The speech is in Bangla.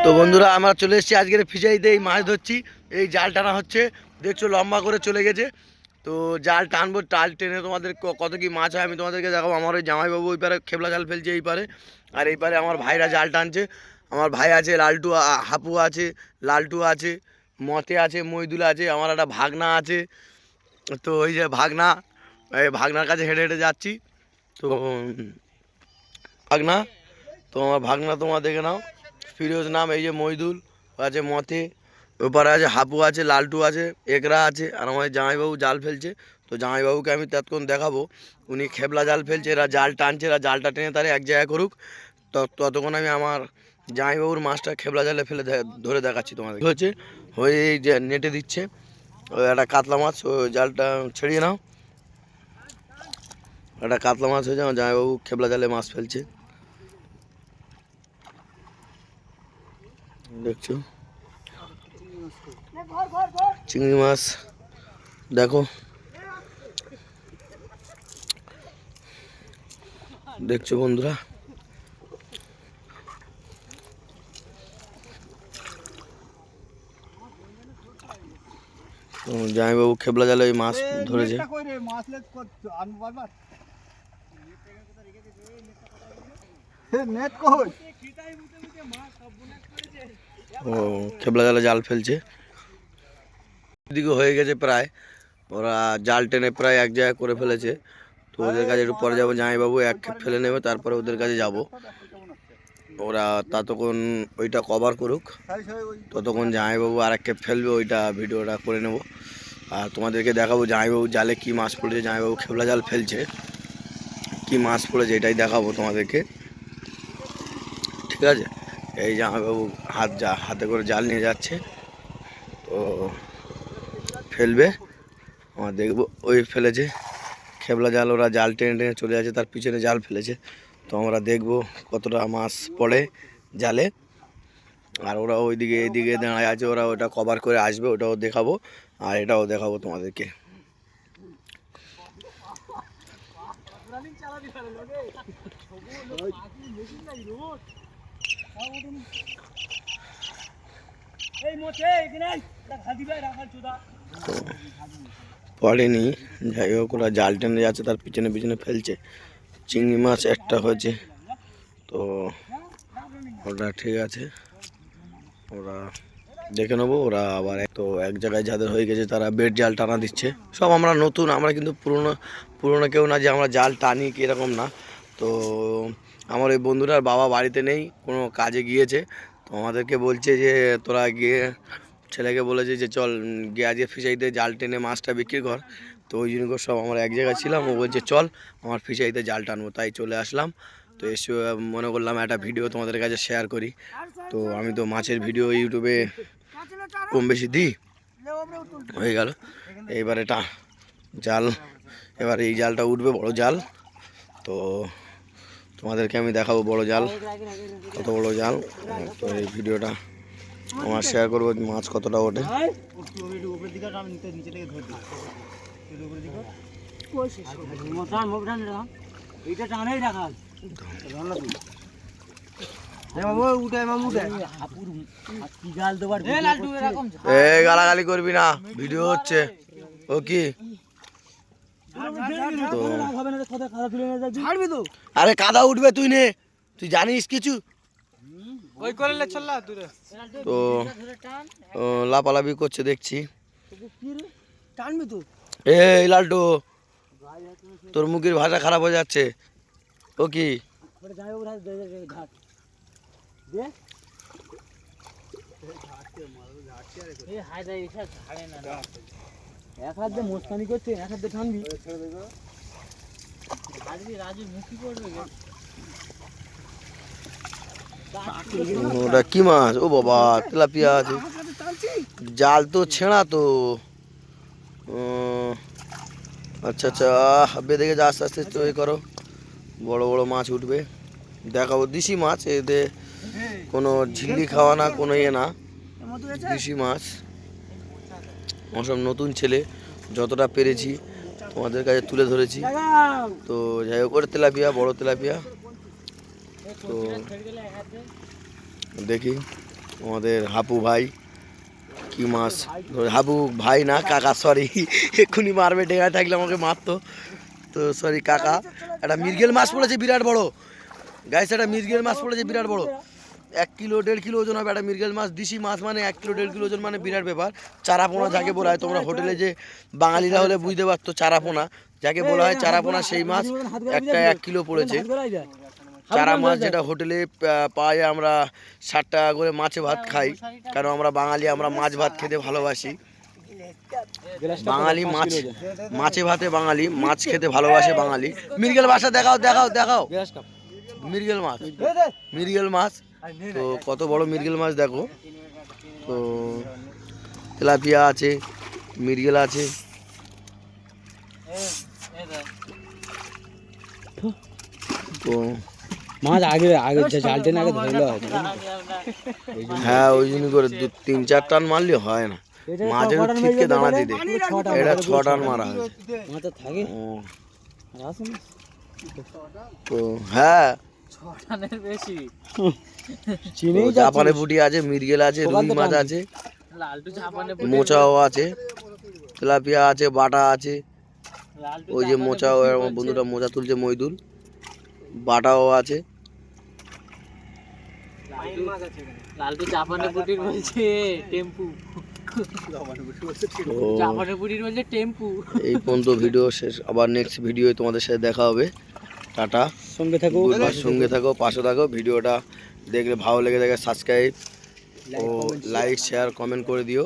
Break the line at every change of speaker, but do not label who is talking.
তো বন্ধুরা আমরা চলে এসেছি আজকের ফিশারিতে এই মাছ ধরছি। এই জাল টানা হচ্ছে, দেখছো লম্বা করে চলে গেছে। তো জাল টানবো, টাল টেনে তোমাদের কত কি মাছ হয় আমি তোমাদেরকে দেখাবো। আমার ওই জামাইবাবু ওই পারে খেপলা জাল ফেলছে এই পারে, আর এই পারে আমার ভাইরা জাল টানছে। আমার ভাই আছে, লালটু হাপু আছে, লালটু আছে, মতে আছে, মইদুল আছে, আমার একটা ভাগনা আছে। তো ওই যে ভাগনা, এই ভাগনার কাছে হেঁটে হেঁটে যাচ্ছি। তো ভাগনা, তো আমার ভাগনা তোমার দেখে নাও, ফিরোজ নাম। এই যে মইদুল আছে, মতে ওপারে আছে, হাপু আছে, লালটু আছে, একরা আছে, আর আমার জামাইবাবু জাল ফেলছে। তো জামাইবাবুকে আমি তৎক্ষণ দেখাবো, উনি খেপলা জাল ফেলছে, এরা জাল টানছে, এরা জালটা টেনে তারা এক জায়গায় করুক। ততক্ষণ আমি আমার জামাইবাবুর মাছটা খেপলা জালে ফেলে ধরে দেখাচ্ছি তোমাদের। হচ্ছে হয়ে এই যে নেটে দিচ্ছে ওই একটা কাতলা মাছ, ওই জালটা ছেড়িয়ে নাও। একটা কাতলা মাছ হয়েছে, আমার জামাইবাবু খেপলা জালে মাছ ফেলছে, দেখছো চিংড়ি মাছ দেখো, দেখছো বন্ধুরা। জামাইবাবু খেপলা জালে ওই মাছ ধরেছে। ও খেপলা জালে জাল ফেলছে, এদিকে হয়ে গেছে প্রায়, ওরা জাল টেনে প্রায় এক জায়গায় করে ফেলেছে। তো ওদের কাছে একটু পরে যাবো, জামাইবাবু এক খেপ ফেলে নেবে, তারপরে ওদের কাছে যাব। ওরা ততক্ষণ ওইটা কভার করুক, ততক্ষণ জামাইবাবু আর এক খেপ ফেলবে, ওইটা ভিডিওটা করে নেব। আর তোমাদেরকে দেখাবো জামাইবাবু জালে কি মাছ পড়েছে, জামাইবাবু খেপলা জাল ফেলছে কি মাছ পড়েছে এটাই দেখাবো তোমাদেরকে, ঠিক আছে। এই জামাইবাবু হাতে করে জাল নিয়ে যাচ্ছে, তো ফেলবে, আমার দেখবো। ওই ফেলেছে খেপলা জাল, ওরা জাল টেনে টেনে চলে যাচ্ছে, তার পিছনে জাল ফেলেছে। তো আমরা দেখবো কতটা মাছ পড়ে জালে। আর ওরা ওইদিকে এদিকে দাঁড়ায় আছে, ওরা ওটা কভার করে আসবে, ওটাও দেখাবো, আর এটাও দেখাবো তোমাদেরকে। পড়েনি, যাই হোক ওরা জাল টেনে যাচ্ছে, তার পিছনে পিছনে ফেলছে। চিংড়ি মাছ একটা হয়েছে, তো ওটা ঠিক আছে, ওরা দেখে নেবো। ওরা আবার তো এক জায়গায় যাদের হয়ে গেছে তারা বেড জাল টানা দিচ্ছে। সব আমরা নতুন, আমরা কিন্তু পুরোনো পুরোনো কেউ না যে আমরা জাল টানি কি এরকম না। তো আমার ওই বন্ধুটার বাবা বাড়িতে নেই, কোনো কাজে গিয়েছে। তো আমাদেরকে বলছে যে তোরা গিয়ে, ছেলেকে বলেছে যে চল গিয়ে আজকে ফিশারিতে জাল টেনে মাছটা বিক্রি কর। তো ওই জন্য সব আমরা এক জায়গায় ছিলাম, ও বলছে চল আমার ফিশারিতে জাল টানবো, তাই চলে আসলাম। তো এসে মনে করলাম একটা ভিডিও তোমাদের কাছে শেয়ার করি। তো আমি তো মাছের ভিডিও ইউটিউবে কম বেশি দিই, হয়ে গেল। এইবার এটা জাল, এবার এই জালটা উঠবে, বড় জাল। তো তোমাদেরকে আমি দেখাবো বড় জাল, কত বড় জাল। তো এই ভিডিওটা আমার শেয়ার করবো, মাছ কতটা ওঠে। গালাগালি করবি না, ভিডিও হচ্ছে। ও কি আরে কাদা উঠবে, তুই নে, তুই জানিস কিছু। তো লাপালাপি করছে দেখছি। এই লালটু, তোর মুখের ভাষা খারাপ হয়ে যাচ্ছে। ও কি
এক হাতে মোস্তানি করছে, এক হাতে টানবি।
ওটা কি মাছ? ও বাবা, তেলাপিয়া আছে। জাল তো ছেঁড়া তো। আচ্ছা আচ্ছা, বেঁধে গেছে, আস্তে আস্তে তৈরি করো, বড় বড় মাছ উঠবে, দেখাবো। দেশি মাছ, এতে কোনো ঝিল্লি খাওয়া না, কোনো ইয়ে না, দেশি মাছ। আমার সব নতুন ছেলে, যতটা পেরেছি তোমাদের কাছে তুলে ধরেছি। তো যাই হোক, ওটা তেলাপিয়া, বড় তেলাপিয়া। তো দেখি আমাদের হাপু ভাই কি মাছ হাপু ভাই না কাকা, সরি এক্ষুনি মারবে, ডেঙায় থাকলে আমাকে মারতো। তো সরি কাকা, একটা মৃগেল মাছ পড়েছে বিরাট বড় গাইস, একটা মৃগেল মাছ পড়েছে বিরাট বড়, 1 কিলো 1.5 কিলো ওজন হবে একটা মৃগেল মাছ। দিশি মাছ মানে 1 কিলো 1.5 কিলো ওজন মানে বিরাট ব্যাপার। চারাপোনা যাকে বলা হয়, তোমরা হোটেলে যে বাঙালিরা হলে বুঝতে পারতো, চারাপোনা যাকে বলা হয়, চারাপোনা সেই মাছ একটা 1 কিলো পড়েছে। চারা মাছ যেটা হোটেলে পাওয়া যায়, আমরা 60 টাকা করে মাছে ভাত খাই, কারণ আমরা বাঙালি, আমরা মাছ ভাত খেতে ভালোবাসি। বাঙালি মাছ, মাছে ভাতে বাঙালি, মাছ খেতে ভালোবাসে বাঙালি। মৃগেল মাছটা দেখাও দেখাও দেখাও, মৃগেল মাছ, মৃগেল মাছ। তো কত বড় মৃগেল মাছ দেখো। তো তেলাপিয়া আছে, মৃগেল আছে। তো
মাছ আগে আগে জাল টেনে আগে ধরলে হয়।
হ্যাঁ, ওই জন্য করে 2-3-4 টান মারলে হয় না, মাঝে ঠিককে দাঁড়া দিতে। এটা 6 টান মারা হয়েছে।
মাছ থাকে
ও, তো হ্যাঁ,
বেশি
তো জাপানে পুঁটি আছে, মৃগেল আছে, রুই মাছ আছে, মোচাও আছে, তেলাপিয়া আছে, বাটা আছে। ওই যে মোচাও, আমার বন্ধুটা মোচা তুলছে, মইদুল। বাটাও আছে।
লালটু জাপানে পুটির বলছে টেম্পু,
তো
জাপানে পুটির বলছে টেম্পু।
এই পর্যন্ত ভিডিও শেষ, আবার নেক্সট ভিডিও তোমাদের সাথে দেখা হবে। টাটা,
সঙ্গে থাকো,
সঙ্গে থাকো, পাশে থাকো। ভিডিওটা দেখলে ভালো লেগে থাকে সাবস্ক্রাইব ও লাইক শেয়ার কমেন্ট করে দিও।